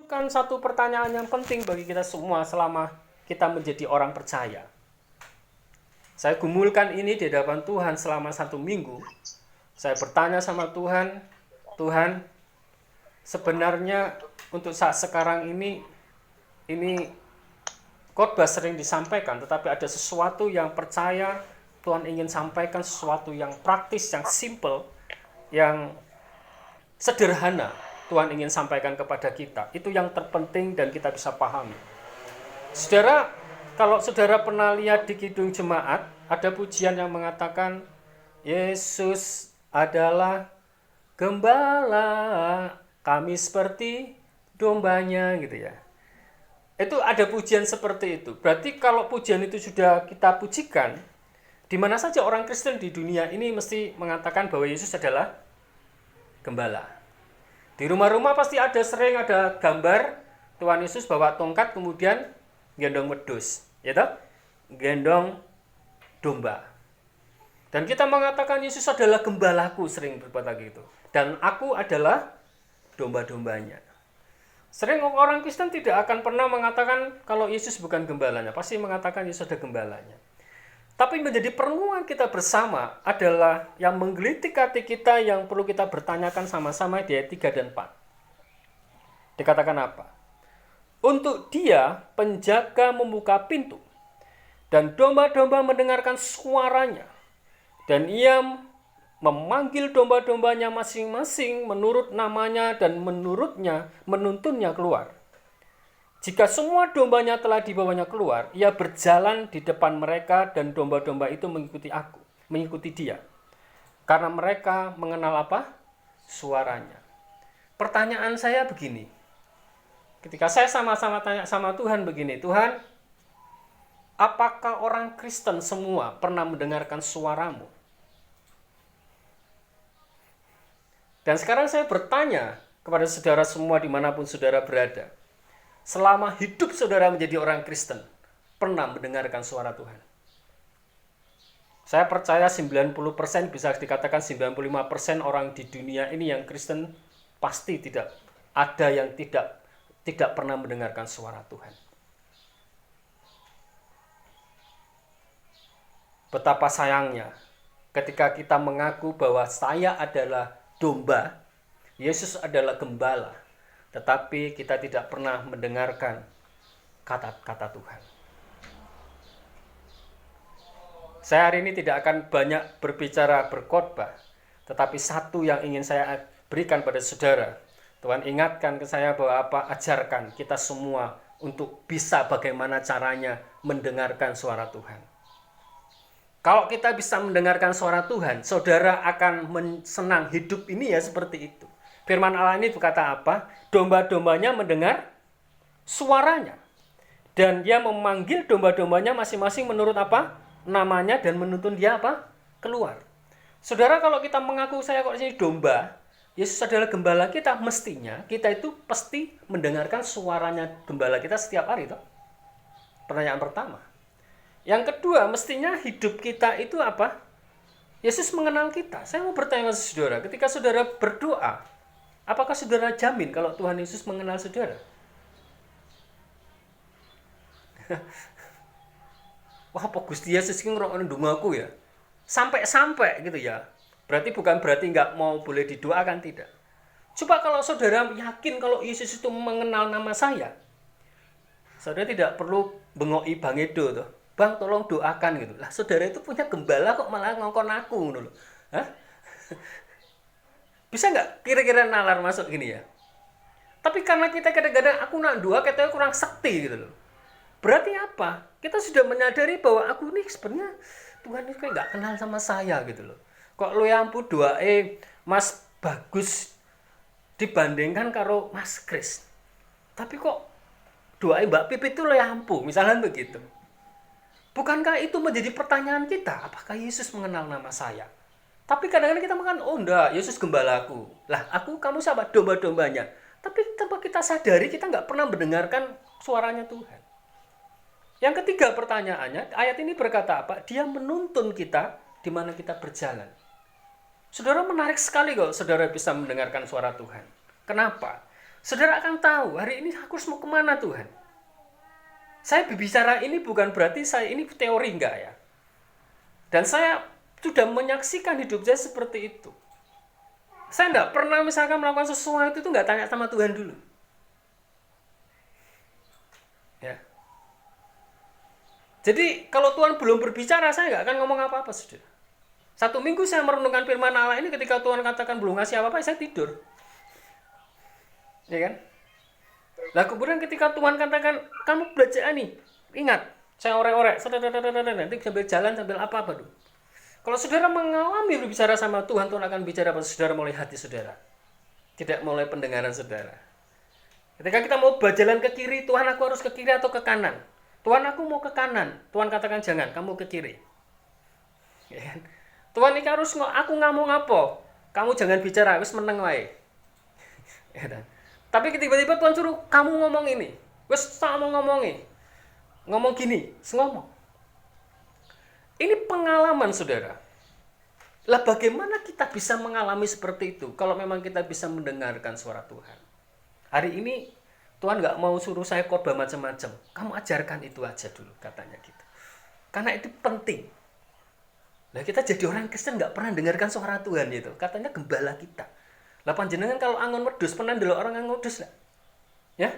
menunjukkan satu pertanyaan yang penting bagi kita semua selama kita menjadi orang percaya. Saya gumulkan ini di hadapan Tuhan selama 1 minggu. Saya bertanya sama Tuhan, Tuhan, sebenarnya untuk saat sekarang ini khotbah sering disampaikan, tetapi ada sesuatu yang percaya Tuhan ingin sampaikan, sesuatu yang praktis, yang simple, yang sederhana Tuhan ingin sampaikan kepada kita. Itu yang terpenting dan kita bisa pahami. Saudara, kalau saudara pernah lihat di Kidung Jemaat, ada pujian yang mengatakan Yesus adalah gembala, kami seperti dombanya, gitu ya. Itu ada pujian seperti itu. Berarti kalau pujian itu sudah kita pujikan, di mana saja orang Kristen di dunia ini mesti mengatakan bahwa Yesus adalah gembala. Di rumah-rumah pasti sering ada gambar Tuhan Yesus bawa tongkat kemudian gendong wedus, ya toh? Gendong domba. Dan kita mengatakan Yesus adalah gembalaku, sering berkata gitu. Dan aku adalah domba-dombanya. Sering orang Kristen tidak akan pernah mengatakan kalau Yesus bukan gembalanya, pasti mengatakan Yesus adalah gembalanya. Tapi menjadi perenungan kita bersama adalah yang menggelitik hati kita, yang perlu kita bertanyakan sama-sama di ayat 3 dan 4. Dikatakan apa? Untuk Dia penjaga membuka pintu, dan domba-domba mendengarkan suaranya, dan Ia memanggil domba-dombanya masing-masing menurut namanya, dan menurutnya menuntunnya keluar. Jika semua dombanya telah dibawanya keluar, ia berjalan di depan mereka dan domba-domba itu mengikuti dia. Karena mereka mengenal apa? Suaranya. Pertanyaan saya begini. Ketika saya sama-sama tanya sama Tuhan begini, Tuhan, apakah orang Kristen semua pernah mendengarkan suaramu? Dan sekarang saya bertanya kepada saudara semua dimanapun saudara berada. Selama hidup saudara menjadi orang Kristen, pernah mendengarkan suara Tuhan? Saya percaya 90%, bisa dikatakan 95% orang di dunia ini yang Kristen pasti tidak ada yang tidak pernah mendengarkan suara Tuhan. Betapa sayangnya ketika kita mengaku bahwa saya adalah domba, Yesus adalah gembala, tetapi kita tidak pernah mendengarkan kata-kata Tuhan. Saya hari ini tidak akan banyak berbicara berkhotbah, tetapi satu yang ingin saya berikan pada saudara. Tuhan ingatkan ke saya bahwa ajarkan kita semua untuk bisa bagaimana caranya mendengarkan suara Tuhan. Kalau kita bisa mendengarkan suara Tuhan, saudara akan senang hidup ini ya seperti itu. Firman Allah ini berkata apa? Domba-dombanya mendengar suaranya. Dan dia memanggil domba-dombanya masing-masing menurut apa? Namanya, dan menuntun dia apa? Keluar. Saudara, kalau kita mengaku saya kok ini domba, Yesus adalah gembala kita, mestinya kita itu pasti mendengarkan suaranya gembala kita setiap hari. Toh? Pertanyaan pertama. Yang kedua, mestinya hidup kita itu apa? Yesus mengenal kita. Saya mau bertanya kepada saudara, ketika saudara berdoa, apakah saudara jamin kalau Tuhan Yesus mengenal saudara? Wah, apa Gusti Yesus ini ngerokok ndongaku ya? Sampai-sampai gitu ya. Berarti bukan berarti nggak mau boleh didoakan, tidak. Coba kalau saudara yakin kalau Yesus itu mengenal nama saya, saudara tidak perlu bengoi Bang Edo tuh. Bang, tolong doakan gitu. Lah, saudara itu punya gembala kok malah ngongkon aku gitu loh. Hah? Bisa nggak kira-kira nalar masuk gini ya? Tapi karena kita kadang-kadang aku nak doa katanya kurang sakti gitu loh. Berarti apa? Kita sudah menyadari bahwa aku ini sebenarnya Tuhan ini kayak nggak kenal sama saya gitu loh. Kok lo ya ampun doa Mas bagus dibandingkan karo Mas Kris. Tapi kok doa Mbak Pipit itu lo ya ampun, misalnya begitu. Bukankah itu menjadi pertanyaan kita? Apakah Yesus mengenal nama saya? Tapi kadang-kadang kita makan, oh enggak, Yesus gembalaku. Lah, kamu siapa? Domba-dombanya. Tapi tanpa kita sadari, kita nggak pernah mendengarkan suaranya Tuhan. Yang ketiga pertanyaannya, ayat ini berkata apa? Dia menuntun kita di mana kita berjalan. Saudara, menarik sekali kok saudara bisa mendengarkan suara Tuhan. Kenapa? saudara akan tahu hari ini aku harus mau kemana Tuhan. Saya berbicara ini bukan berarti saya ini teori, enggak ya. Dan saya sudah menyaksikan hidup saya seperti itu. Saya enggak pernah misalkan melakukan sesuatu itu enggak tanya sama Tuhan dulu. Ya. Jadi kalau Tuhan belum berbicara, saya enggak akan ngomong apa-apa, saudara. 1 minggu saya merenungkan firman Allah ini, ketika Tuhan katakan belum ngasih apa-apa, saya tidur. Ya kan? Lah kemudian ketika Tuhan katakan, kamu belajar nih, ingat, saya orek-orek, nanti sambil jalan sambil apa-apa tuh. Kalau saudara mengalami berbicara sama Tuhan, Tuhan akan bicara pada saudara mulai hati saudara. Tidak mulai pendengaran saudara. Ketika kita mau berjalan ke kiri, Tuhan aku harus ke kiri atau ke kanan? Tuhan aku mau ke kanan. Tuhan katakan jangan, kamu ke kiri. Ya kan? Tuhan ini harus aku ngomong apa? Kamu jangan bicara, wis meneng wae. Ya kan? Tapi tiba-tiba Tuhan suruh kamu ngomong ini. Wis tak mau ngomongi. Ngomong gini, ngomong. Ini pengalaman saudara. Lah bagaimana kita bisa mengalami seperti itu kalau memang kita bisa mendengarkan suara Tuhan? Hari ini Tuhan nggak mau suruh saya khotbah macam-macam. Kamu ajarkan itu aja dulu katanya gitu. Karena itu penting. Lah kita jadi orang Kristen nggak pernah dengarkan suara Tuhan itu. Katanya gembala kita. Lah panjenengan kalau angon wedhus pernah ndelok orang angon wedhus enggak? Ya?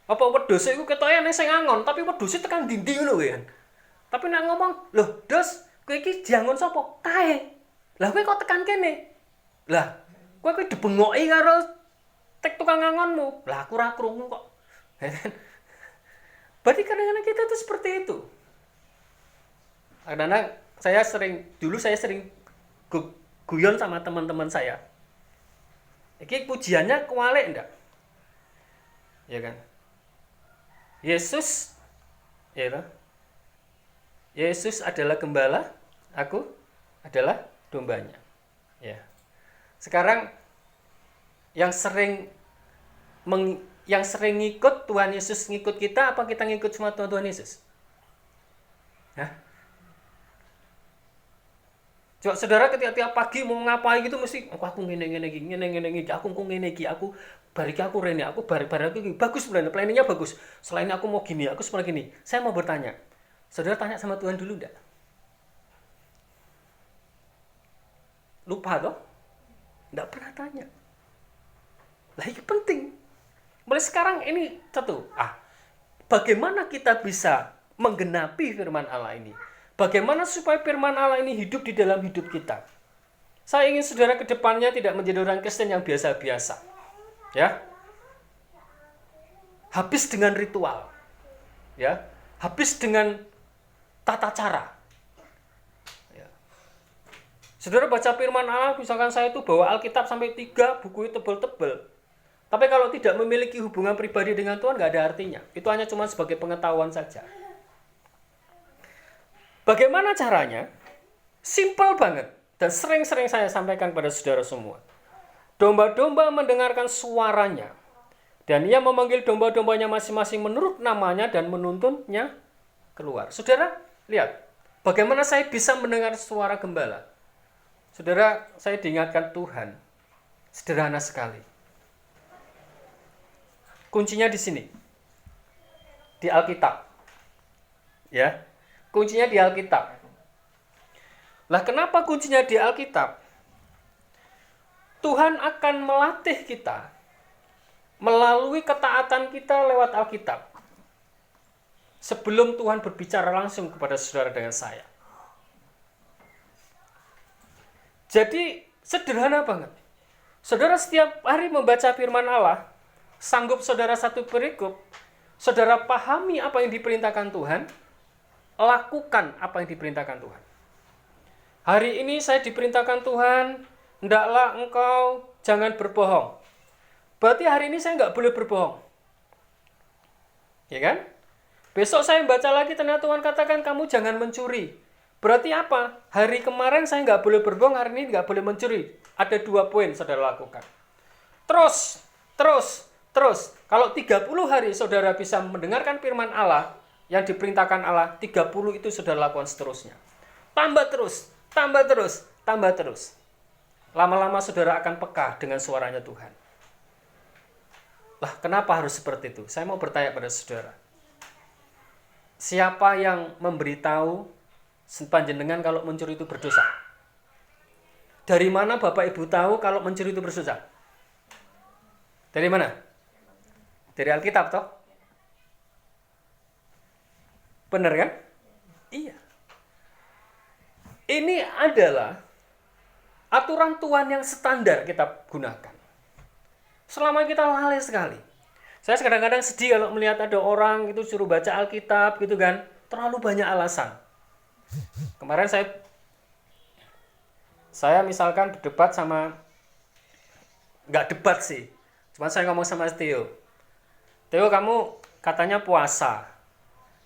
Apa wedhus iku ketoke nek sing angon, tapi wedhus tekan dindi ngono kan. Tapi nek ngomong, "Loh, Dos, kowe iki diangon sapa?" "Kae." "Lah kowe kok tekan kene?" "Lah, kowe dibengoki karo tek tukang angonmu." "Lah aku ora krungu kok." Berarti kadang-kadang kita itu seperti itu. Kadang-kadang saya sering guyon sama teman-teman saya. Iki pujiannya kualik enggak? Ya kan? Yesus ya kan? Yesus adalah gembala, aku adalah dombanya. Ya. Sekarang yang sering ngikut Tuhan Yesus ngikut kita, apa kita ngikut semua Tuhan Yesus? Hah? Coba saudara ketika tiap pagi mau ngapain gitu mesti aku ngene iki, aku ngene iki, aku bariki aku rene, aku bar iki bagus sebenarnya, planningnya bagus. Selain aku mau gini, aku seperti gini. Saya mau bertanya. Saudara tanya sama Tuhan dulu enggak? Lupa toh? Enggak pernah tanya. Lah itu penting. Mulai sekarang ini satu. Bagaimana kita bisa menggenapi firman Allah ini? Bagaimana supaya firman Allah ini hidup di dalam hidup kita? Saya ingin saudara ke depannya tidak menjadi orang Kristen yang biasa-biasa. Ya. Habis dengan ritual. Ya. Habis dengan tata cara. Ya. Saudara baca firman Allah, misalkan saya itu bawa Alkitab sampai 3 buku tebel-tebel. Tapi kalau tidak memiliki hubungan pribadi dengan Tuhan, nggak ada artinya. Itu hanya cuma sebagai pengetahuan saja. Bagaimana caranya? Simpel banget. Dan sering-sering saya sampaikan pada saudara semua. Domba-domba mendengarkan suaranya. Dan ia memanggil domba-dombanya masing-masing menurut namanya dan menuntunnya keluar. Saudara, lihat. Bagaimana saya bisa mendengar suara gembala? Saudara, saya diingatkan Tuhan. Sederhana sekali. Kuncinya di sini. Di Alkitab. Ya. Kuncinya di Alkitab. Lah kenapa kuncinya di Alkitab? Tuhan akan melatih kita melalui ketaatan kita lewat Alkitab. Sebelum Tuhan berbicara langsung kepada saudara dengan saya. Jadi sederhana banget. Saudara setiap hari membaca firman Allah, sanggup saudara satu perikop, saudara pahami apa yang diperintahkan Tuhan, lakukan apa yang diperintahkan Tuhan. Hari ini saya diperintahkan Tuhan, hendaklah engkau jangan berbohong. Berarti hari ini saya nggak boleh berbohong. Ya kan? Besok saya baca lagi ternyata Tuhan katakan kamu jangan mencuri. Berarti apa? Hari kemarin saya nggak boleh berbohong, hari ini nggak boleh mencuri. Ada 2 poin saudara lakukan. Terus. Kalau 30 hari saudara bisa mendengarkan firman Allah, yang diperintahkan Allah, 30 itu saudara lakukan seterusnya. Tambah terus. Lama-lama saudara akan peka dengan suaranya Tuhan. Lah, kenapa harus seperti itu? Saya mau bertanya pada saudara. Siapa yang memberitahu panjenengan kalau mencuri itu berdosa? Dari mana Bapak Ibu tahu kalau mencuri itu berdosa? Dari mana? Dari Alkitab toh? Benar kan? Iya. Ini adalah aturan Tuhan yang standar kita gunakan. Selama kita lalai sekali. Saya kadang-kadang sedih kalau melihat ada orang itu suruh baca Alkitab gitu kan. Terlalu banyak alasan. Kemarin saya misalkan berdebat sama, nggak debat sih. Cuma saya ngomong sama Theo. Theo, kamu katanya puasa.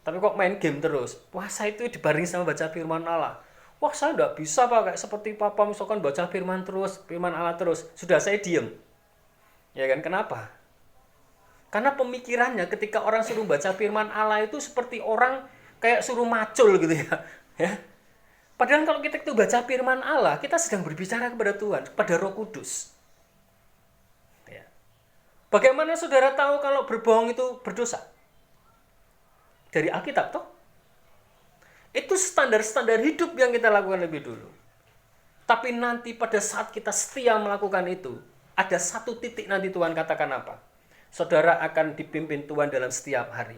Tapi kok main game terus? Puasa itu dibarengi sama baca firman Allah. Wah, saya nggak bisa Pak, kayak seperti Papa misalkan baca firman terus, firman Allah terus. Sudah, saya diem. Ya kan, kenapa? Karena pemikirannya ketika orang suruh baca firman Allah itu seperti orang kayak suruh macul gitu ya. Ya. Padahal kalau kita itu baca firman Allah, kita sedang berbicara kepada Tuhan, kepada Roh Kudus. Ya. Bagaimana saudara tahu kalau berbohong itu berdosa? Dari Alkitab toh? Itu standar-standar hidup yang kita lakukan lebih dulu. Tapi nanti pada saat kita setia melakukan itu, ada satu titik nanti Tuhan katakan apa? Saudara akan dipimpin Tuhan dalam setiap hari.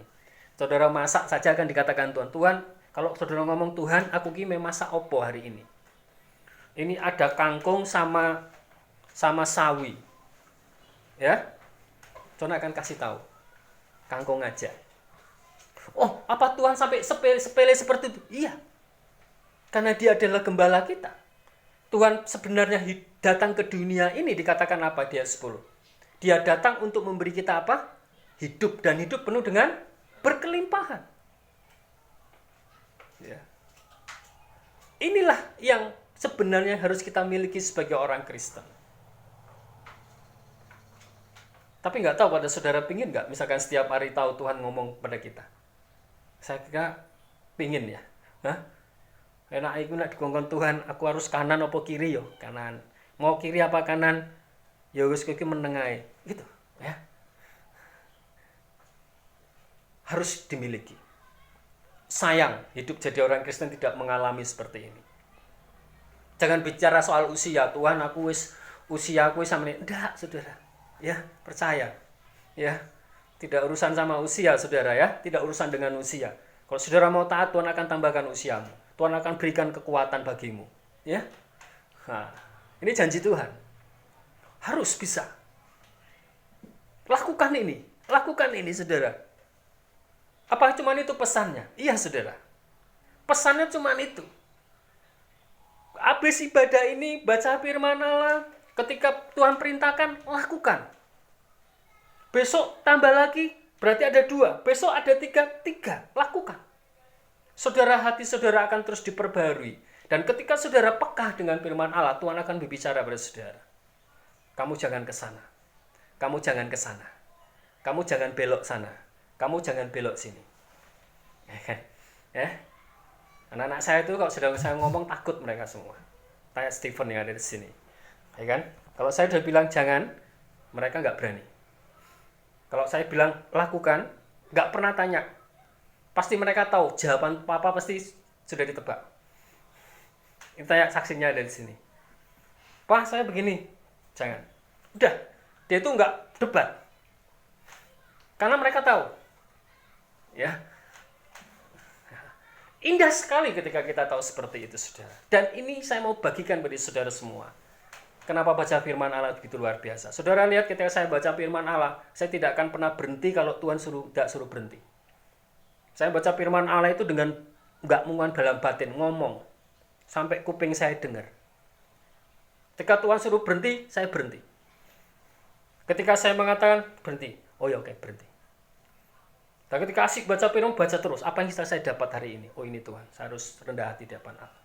Saudara masak saja akan dikatakan Tuhan. Tuhan, kalau saudara ngomong Tuhan, aku kime masak opo hari ini? Ini ada kangkung sama sawi. Ya? Tuhan akan kasih tahu. Kangkung aja. Oh, apa Tuhan sampai sepele seperti itu? Iya. Karena dia adalah gembala kita. Tuhan sebenarnya datang ke dunia ini dikatakan apa dia 10. Dia datang untuk memberi kita apa? Hidup, dan hidup penuh dengan berkelimpahan. Ya. Inilah yang sebenarnya harus kita miliki sebagai orang Kristen. Tapi nggak tahu pada saudara pingin nggak? Misalkan setiap hari tahu Tuhan ngomong pada kita. Saya kira pingin ya. Hah? Enak aku nak dikongkon Tuhan, aku harus kanan apa kiri yo? Kanan. Mau kiri apa kanan? Ya wis kowe iki menengae. Gitu, ya. Harus dimiliki. Sayang, hidup jadi orang Kristen tidak mengalami seperti ini. Jangan bicara soal usia, Tuhan aku usia aku sama ini. Enggak, Saudara. Ya, percaya. Ya. Tidak urusan sama usia, saudara ya. Tidak urusan dengan usia. Kalau saudara mau taat, Tuhan akan tambahkan usiamu. Tuhan akan berikan kekuatan bagimu. Ya. Nah, ini janji Tuhan. Harus bisa. Lakukan ini. Lakukan ini, saudara. Apa cuma itu pesannya? Iya, saudara. Pesannya cuma itu. Habis ibadah ini, baca firman Allah. Ketika Tuhan perintahkan, lakukan. Besok tambah lagi, berarti ada 2. Besok ada 3. Lakukan. Saudara, hati saudara akan terus diperbarui. Dan ketika saudara peka dengan firman Allah, Tuhan akan berbicara pada saudara. Kamu jangan ke sana. Kamu jangan ke sana. Kamu jangan belok sana. Kamu jangan belok sini. Ya. Anak-anak saya itu kalau sedang saya ngomong takut mereka semua. Tanya Stephen yang ada di sini. Ya kan? Kalau saya sudah bilang jangan, mereka nggak berani. Kalau saya bilang lakukan, nggak pernah tanya. Pasti mereka tahu jawaban Papa pasti sudah ditebak. Ini tanya saksinya ada di sini. Pak, saya begini. Jangan. Udah, dia itu nggak debat. Karena mereka tahu. Ya. Indah sekali ketika kita tahu seperti itu, saudara. Dan ini saya mau bagikan bagi saudara semua. Kenapa baca firman Allah begitu luar biasa? Saudara lihat ketika saya baca firman Allah, saya tidak akan pernah berhenti kalau Tuhan tidak suruh berhenti. Saya baca firman Allah itu dengan nggak mungkin dalam batin, ngomong. Sampai kuping saya dengar. Ketika Tuhan suruh berhenti, saya berhenti. Ketika saya mengatakan berhenti, oh ya oke, berhenti. Dan ketika asik baca firman, baca terus. Apa yang saya dapat hari ini? Oh ini Tuhan, saya harus rendah hati di depan Allah.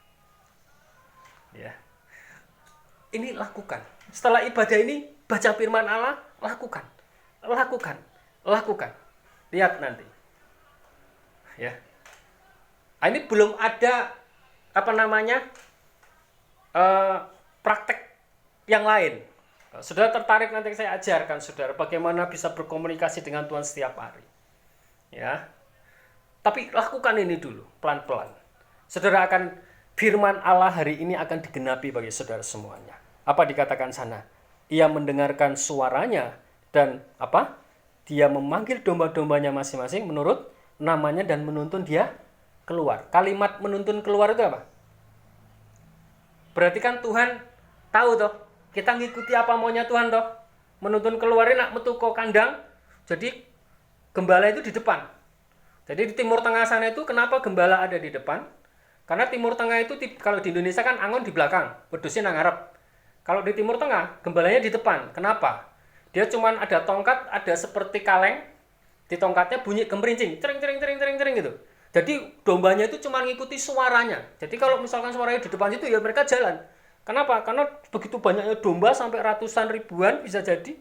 Ya. Ini lakukan. Setelah ibadah ini, baca firman Allah, lakukan. Lakukan. Lakukan. Lihat nanti. Ya. Nah, ini belum ada praktek yang lain. Saudara tertarik, nanti saya ajarkan saudara bagaimana bisa berkomunikasi dengan Tuhan setiap hari. Ya. Tapi lakukan ini dulu, pelan-pelan. Saudara akan, firman Allah hari ini akan digenapi bagi saudara semuanya. Apa dikatakan sana? Ia mendengarkan suaranya dan apa? Dia memanggil domba-dombanya masing-masing menurut namanya dan menuntun dia keluar. Kalimat menuntun keluar itu apa? Berarti kan Tuhan tahu toh, kita ngikuti apa maunya Tuhan toh. Menuntun keluarin nak metu ke kandang. Jadi gembala itu di depan. Jadi di Timur Tengah sana itu kenapa gembala ada di depan? Karena Timur Tengah itu kalau di Indonesia kan angon di belakang, wedhusnya nang ngarep. Kalau di Timur Tengah gembalanya di depan. Kenapa? Dia cuman ada tongkat, ada seperti kaleng. Di tongkatnya bunyi gemerincing, cering gitu. Jadi dombanya itu cuma ngikuti suaranya. Jadi kalau misalkan suaranya di depan itu ya mereka jalan. Kenapa? Karena begitu banyaknya domba sampai ratusan ribuan bisa jadi.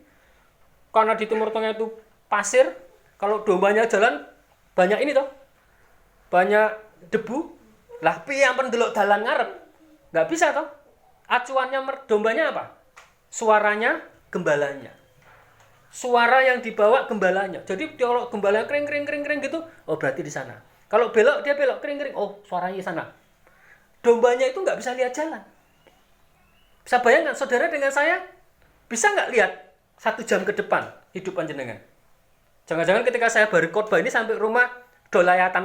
Karena di Timur Tengah itu pasir, kalau dombanya jalan banyak ini toh. Banyak debu. Lah piye yang pendelok dalan ngarep? Enggak bisa toh. Acuannya dombanya apa? Suaranya gembalanya. Suara yang dibawa gembalanya. Jadi kalau gembalanya kering gitu, oh berarti di sana. Kalau belok dia belok kering, oh suaranya di sana. Dombanya itu nggak bisa lihat jalan. Bisa bayangkan saudara dengan saya bisa nggak lihat 1 jam ke depan hidup panjenengan? Jangan-jangan ketika saya baru khotbah ini sampai rumah dolayatan